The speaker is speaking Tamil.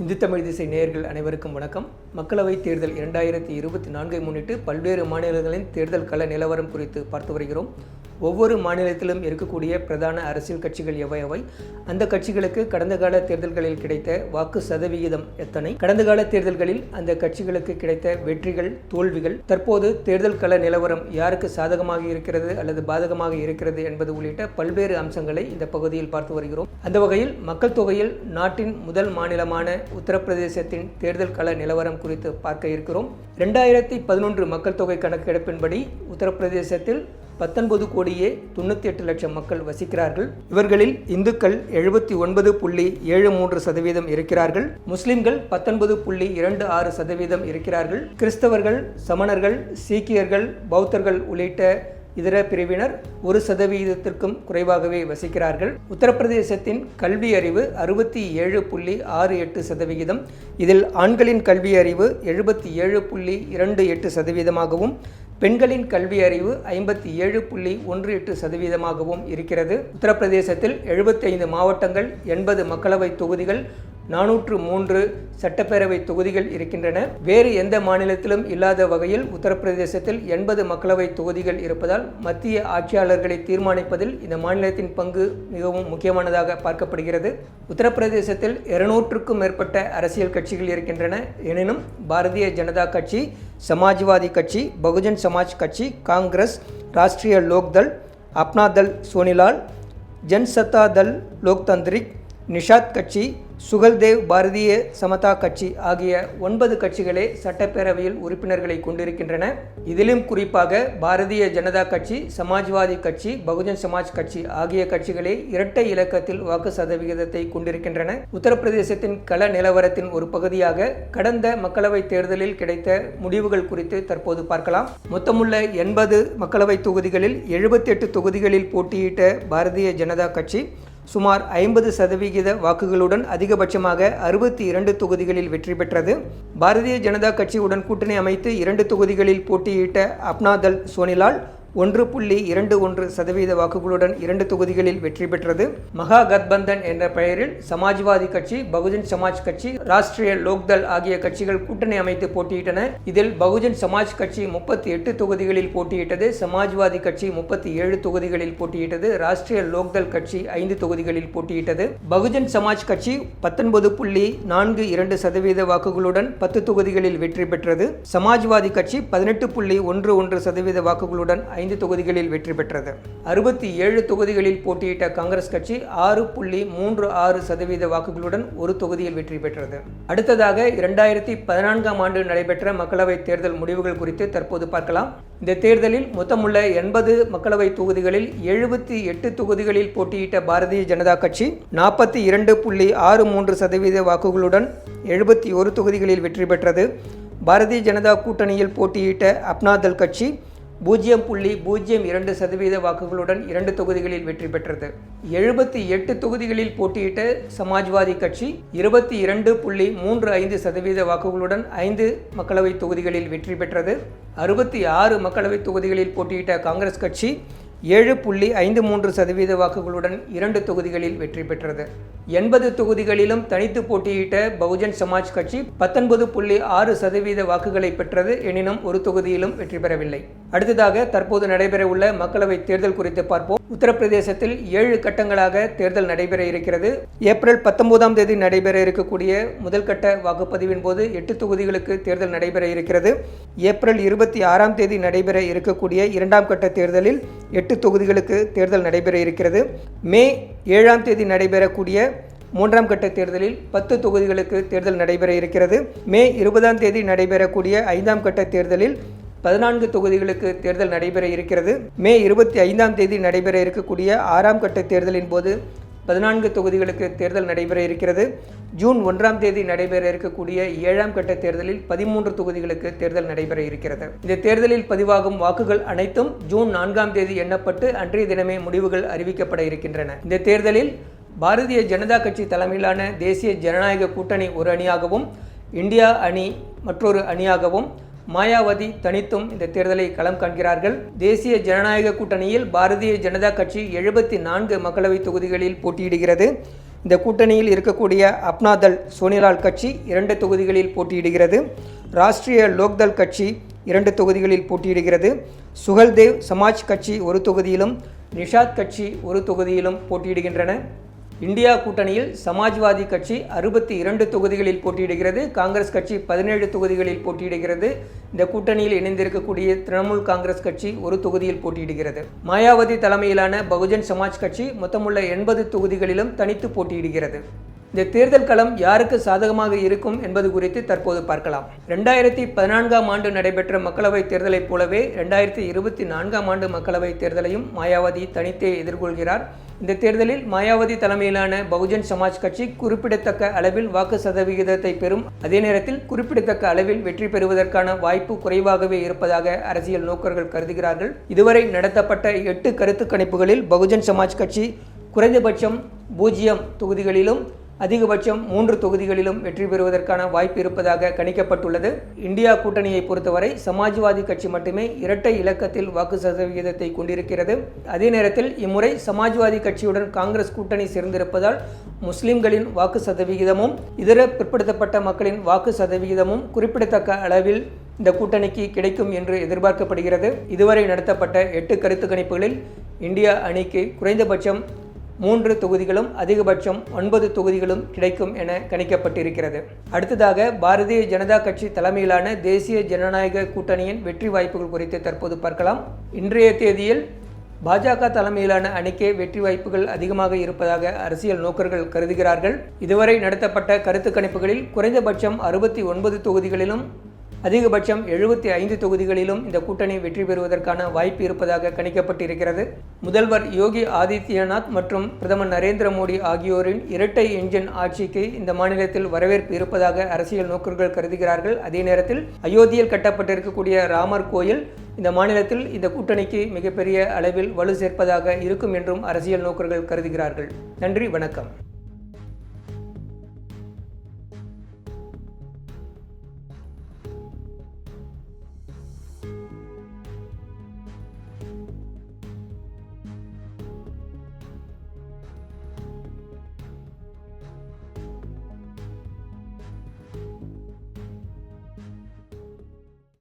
இந்து தமிழ் திசை நேயர்கள் அனைவருக்கும் வணக்கம். மக்களவைத் தேர்தல் 2024 முன்னிட்டு பல்வேறு மாநிலங்களின் தேர்தல் கள நிலவரம் குறித்து பார்த்து வருகிறோம். ஒவ்வொரு மாநிலத்திலும் இருக்கக்கூடிய பிரதான அரசியல் கட்சிகள் எவை, அந்த கட்சிகளுக்கு கடந்த கால தேர்தல்களில் கிடைத்த வாக்கு சதவிகிதம் எத்தனை, கடந்த கால தேர்தல்களில் அந்த கட்சிகளுக்கு கிடைத்த வெற்றிகள், தோல்விகள், தற்போது தேர்தல் கள நிலவரம் யாருக்கு சாதகமாக இருக்கிறது அல்லது பாதகமாக இருக்கிறது என்பது உள்ளிட்ட பல்வேறு அம்சங்களை இந்த பகுதியில் பார்த்து வருகிறோம். அந்த வகையில் மக்கள் தொகையில் நாட்டின் முதல் மாநிலமான உத்தரப்பிரதேசத்தின் தேர்தல் கள நிலவரம் குறித்து பார்க்க இருக்கிறோம். 2011 மக்கள் தொகை கணக்கெடுப்பின்படி உத்தரப்பிரதேசத்தில் 19,98,00,000 மக்கள் வசிக்கிறார்கள். இவர்களில் இந்துக்கள் 79.73% இருக்கிறார்கள். முஸ்லிம்கள் 19.26% இருக்கிறார்கள். கிறிஸ்தவர்கள், சமணர்கள், சீக்கியர்கள், பௌத்தர்கள் உள்ளிட்ட இதர பிரிவினர் 1% குறைவாகவே வசிக்கிறார்கள். உத்தரப்பிரதேசத்தின் கல்வி அறிவு 67.68%, இதில் ஆண்களின் கல்வி அறிவு 77.28%, பெண்களின் கல்வி அறிவு 57.18% இருக்கிறது. உத்தரப்பிரதேசத்தில் 75 மாவட்டங்கள், 80 மக்களவை தொகுதிகள், 403 சட்டப்பேரவை தொகுதிகள் இருக்கின்றன. வேறு எந்த மாநிலத்திலும் இல்லாத வகையில் உத்தரப்பிரதேசத்தில் 80 மக்களவை தொகுதிகள் இருப்பதால் மத்திய ஆட்சியாளர்களை தீர்மானிப்பதில் இந்த மாநிலத்தின் பங்கு மிகவும் முக்கியமானதாக பார்க்கப்படுகிறது. உத்தரப்பிரதேசத்தில் 200க்கும் மேற்பட்ட அரசியல் கட்சிகள் இருக்கின்றன. எனினும் பாரதிய ஜனதா கட்சி, சமாஜ்வாதி கட்சி, பகுஜன் சமாஜ் கட்சி, காங்கிரஸ், ராஷ்டிரிய லோக்தள், அப்னா தள் சோனிலால், ஜன்சத்தா தள் லோக்தந்திரிக், நிஷாத் கட்சி, சுகல்தேவ் பாரதிய சமதா கட்சி ஆகிய 9 கட்சிகளே சட்டப்பேரவையில் உறுப்பினர்களை கொண்டிருக்கின்றன. இதிலும் குறிப்பாக பாரதிய ஜனதா கட்சி, சமாஜ்வாதி கட்சி, பகுஜன் சமாஜ் கட்சி ஆகிய கட்சிகளே இரட்டை இலக்கத்தில் வாக்கு சதவிகிதத்தை கொண்டிருக்கின்றன. உத்தரப்பிரதேசத்தின் கள நிலவரத்தின் ஒரு பகுதியாக கடந்த மக்களவை தேர்தலில் கிடைத்த முடிவுகள் குறித்து தற்போது பார்க்கலாம். மொத்தமுள்ள 80 மக்களவை தொகுதிகளில் 78 தொகுதிகளில் போட்டியிட்ட பாரதிய ஜனதா கட்சி சுமார் 50% வாக்குகளுடன் அதிகபட்சமாக 62 தொகுதிகளில் வெற்றி பெற்றது. பாரதிய ஜனதா கட்சியுடன் கூட்டணி அமைத்து 2 தொகுதிகளில் போட்டியிட்ட அப்னா தள் சோனிலால் 1.21% வாக்குகளுடன் 2 தொகுதிகளில் வெற்றி பெற்றது. மகா கத்பந்தன் என்ற பெயரில் சமாஜ்வாதி கட்சி, பகுஜன் சமாஜ் கட்சி, ராஷ்டிரிய லோக்தள் ஆகிய கட்சிகள் கூட்டணி அமைத்து போட்டியிட்டன. இதில் பகுஜன் சமாஜ் கட்சி 38 தொகுதிகளில் போட்டியிட்டது, சமாஜ்வாதி கட்சி 37 தொகுதிகளில் போட்டியிட்டது, ராஷ்டிரிய லோக்தள் கட்சி 5 தொகுதிகளில் போட்டியிட்டது. பகுஜன் சமாஜ் கட்சி 19.42% வாக்குகளுடன் 10 தொகுதிகளில் வெற்றி பெற்றது. சமாஜ்வாதி கட்சி 18.11% வாக்குகளுடன் 5 தொகுதிகளில் வெற்றி பெற்றது. 67 தொகுதிகளில் போட்டியிட்ட காங்கிரஸ் கட்சி 6.36% வாக்குகளுடன் ஒரு தொகுதியில் வெற்றி பெற்றது. அடுத்ததாக 2014ஆம் ஆண்டு நடைபெற்ற மக்களவை தேர்தல் முடிவுகள் குறித்து தற்போது பார்க்கலாம். இந்த தேர்தலில் மொத்தமுள்ள 80 மக்களவை தொகுதிகளில் 78 தொகுதிகளில் போட்டியிட்ட பாரதிய ஜனதா கட்சி 42.63% வாக்குகளுடன் 71 தொகுதிகளில் வெற்றி பெற்றது. பாரதிய ஜனதா கூட்டணியில் போட்டியிட்ட அப்னா தள் கட்சி 0.02% வாக்குகளுடன் 2 தொகுதிகளில் வெற்றி பெற்றது. 78 தொகுதிகளில் போட்டியிட்ட சமாஜ்வாதி கட்சி 22.35% வாக்குகளுடன் 5 மக்களவை தொகுதிகளில் வெற்றி பெற்றது. 66 மக்களவை தொகுதிகளில் போட்டியிட்ட காங்கிரஸ் கட்சி 7.53% வாக்குகளுடன் 2 தொகுதிகளில் வெற்றி பெற்றது. 80 தொகுதிகளிலும் தனித்து போட்டியிட்ட பகுஜன் சமாஜ் கட்சி 19.6% வாக்குகளை பெற்றது. எனினும் ஒரு தொகுதியிலும் வெற்றி பெறவில்லை. அடுத்ததாக தற்போது நடைபெற உள்ள மக்களவை தேர்தல் குறித்து பார்ப்போம். உத்தரப்பிரதேசத்தில் 7 கட்டங்களாக தேர்தல் நடைபெற இருக்கிறது. ஏப்ரல் 19ஆம் தேதி நடைபெற இருக்கக்கூடிய முதல் கட்ட வாக்குப்பதிவின் போது 8 தொகுதிகளுக்கு தேர்தல் நடைபெற இருக்கிறது. ஏப்ரல் 26ஆம் தேதி நடைபெற இருக்கக்கூடிய 2ஆம் கட்ட தேர்தலில் 8 தொகுதிகளுக்கு தேர்தல் நடைபெற இருக்கிறது. மே 7ஆம் தேதி நடைபெறக்கூடிய 3ஆம் கட்ட தேர்தலில் 10 தொகுதிகளுக்கு தேர்தல் நடைபெற இருக்கிறது. மே 20ஆம் தேதி நடைபெறக்கூடிய 5ஆம் கட்ட தேர்தலில் 14 தொகுதிகளுக்கு தேர்தல் நடைபெற இருக்கிறது. மே 25ஆம் தேதி நடைபெற இருக்கக்கூடிய 6ஆம் கட்ட தேர்தலின் போது 14 தொகுதிகளுக்கு தேர்தல் நடைபெற இருக்கிறது. ஜூன் 1ஆம் தேதி நடைபெற இருக்கக்கூடிய 7ஆம் கட்ட தேர்தலில் 13 தொகுதிகளுக்கு தேர்தல் நடைபெற இருக்கிறது. இந்த தேர்தலில் பதிவாகும் வாக்குகள் அனைத்தும் ஜூன் 4ஆம் தேதி எண்ணப்பட்டு அன்றைய தினமே முடிவுகள் அறிவிக்கப்பட இருக்கின்றன. இந்த தேர்தலில் பாரதிய ஜனதா கட்சி தலைமையிலான தேசிய ஜனநாயக கூட்டணி ஒரு அணியாகவும், இந்தியா அணி மற்றொரு அணியாகவும், மாயாவதி தனித்தும் இந்த தேர்தலை களம் காண்கிறார்கள். தேசிய ஜனநாயக கூட்டணியில் பாரதிய ஜனதா கட்சி 74 மக்களவை தொகுதிகளில் போட்டியிடுகிறது. இந்த கூட்டணியில் இருக்கக்கூடிய அப்னாதள் சோனிலால் கட்சி 2 தொகுதிகளில் போட்டியிடுகிறது. ராஷ்டிரிய லோக்தள் கட்சி 2 தொகுதிகளில் போட்டியிடுகிறது. சுகல்தேவ் சமாஜ் கட்சி 1 தொகுதியிலும், நிஷாத் கட்சி 1 தொகுதியிலும் போட்டியிடுகின்றன. இந்தியா கூட்டணியில் சமாஜ்வாதி கட்சி 62 தொகுதிகளில் போட்டியிடுகிறது. காங்கிரஸ் கட்சி 17 தொகுதிகளில் போட்டியிடுகிறது. இந்த கூட்டணியில் இணைந்திருக்கக்கூடிய திரிணாமுல் காங்கிரஸ் கட்சி 1 தொகுதியில் போட்டியிடுகிறது. மாயாவதி தலைமையிலான பகுஜன் சமாஜ் கட்சி மொத்தமுள்ள 80 தொகுதிகளிலும் தனித்து போட்டியிடுகிறது. இந்த தேர்தல் களம் யாருக்கு சாதகமாக இருக்கும் என்பது குறித்து தற்போது பார்க்கலாம். 2014ஆம் ஆண்டு நடைபெற்ற மக்களவைத் தேர்தலைப் போலவே 2024ஆம் ஆண்டு மக்களவைத் தேர்தலையும் மாயாவதி தனித்தே எதிர்கொள்கிறார். இந்த தேர்தலில் மாயாவதி தலைமையிலான பகுஜன் சமாஜ் கட்சி குறிப்பிடத்தக்க அளவில் வாக்கு சதவிகிதத்தை பெறும். அதே நேரத்தில் குறிப்பிடத்தக்க அளவில் வெற்றி பெறுவதற்கான வாய்ப்பு குறைவாகவே இருப்பதாக அரசியல் நோக்கர்கள் கருதுகிறார்கள். இதுவரை நடத்தப்பட்ட 8 கருத்து கணிப்புகளில் பகுஜன் சமாஜ் கட்சி குறைந்தபட்சம் 0 தொகுதிகளிலும் அதிகபட்சம் 3 தொகுதிகளிலும் வெற்றி பெறுவதற்கான வாய்ப்பு இருப்பதாக கணிக்கப்பட்டுள்ளது. இந்தியா கூட்டணியை பொறுத்தவரை சமாஜ்வாதி கட்சி மட்டுமே இரட்டை இலக்கத்தில் வாக்கு சதவிகிதத்தை கொண்டிருக்கிறது. அதே நேரத்தில் இம்முறை சமாஜ்வாதி கட்சியுடன் காங்கிரஸ் கூட்டணி சேர்ந்திருப்பதால் முஸ்லிம்களின் வாக்கு சதவிகிதமும் இதர பிற்படுத்தப்பட்ட மக்களின் வாக்கு சதவிகிதமும் குறிப்பிடத்தக்க அளவில் இந்த கூட்டணிக்கு கிடைக்கும் என்று எதிர்பார்க்கப்படுகிறது. இதுவரை நடத்தப்பட்ட 8 கருத்து கணிப்புகளில் இந்தியா அணிக்கு குறைந்தபட்சம் 3 தொகுதிகளும் அதிகபட்சம் 9 தொகுதிகளும் கிடைக்கும் என கணிக்கப்பட்டிருக்கிறது. அடுத்ததாக பாரதிய ஜனதா கட்சி தலைமையிலான தேசிய ஜனநாயக கூட்டணியின் வெற்றி வாய்ப்புகள் குறித்து தற்போது பார்க்கலாம். இன்றைய தேதியில் பாஜக தலைமையிலான அணிக்கே வெற்றி வாய்ப்புகள் அதிகமாக இருப்பதாக அரசியல் நோக்கர்கள் கருதுகிறார்கள். இதுவரை நடத்தப்பட்ட கருத்து கணிப்புகளில் குறைந்தபட்சம் 69 தொகுதிகளிலும் அதிகபட்சம் 75 தொகுதிகளிலும் இந்த கூட்டணி வெற்றி பெறுவதற்கான வாய்ப்பு இருப்பதாக கணிக்கப்பட்டிருக்கிறது. முதல்வர் யோகி ஆதித்யநாத் மற்றும் பிரதமர் நரேந்திர மோடி ஆகியோரின் இரட்டை என்ஜின் ஆட்சிக்கு இந்த மாநிலத்தில் வரவேற்பு இருப்பதாக அரசியல் நோக்கர்கள் கருதுகிறார்கள். அதே நேரத்தில் அயோத்தியில் கட்டப்பட்டிருக்கக்கூடிய ராமர் கோயில் இந்த மாநிலத்தில் இந்த கூட்டணிக்கு மிகப்பெரிய அளவில் வலு சேர்ப்பதாக இருக்கும் என்றும் அரசியல் நோக்கர்கள் கருதுகிறார்கள். நன்றி, வணக்கம்.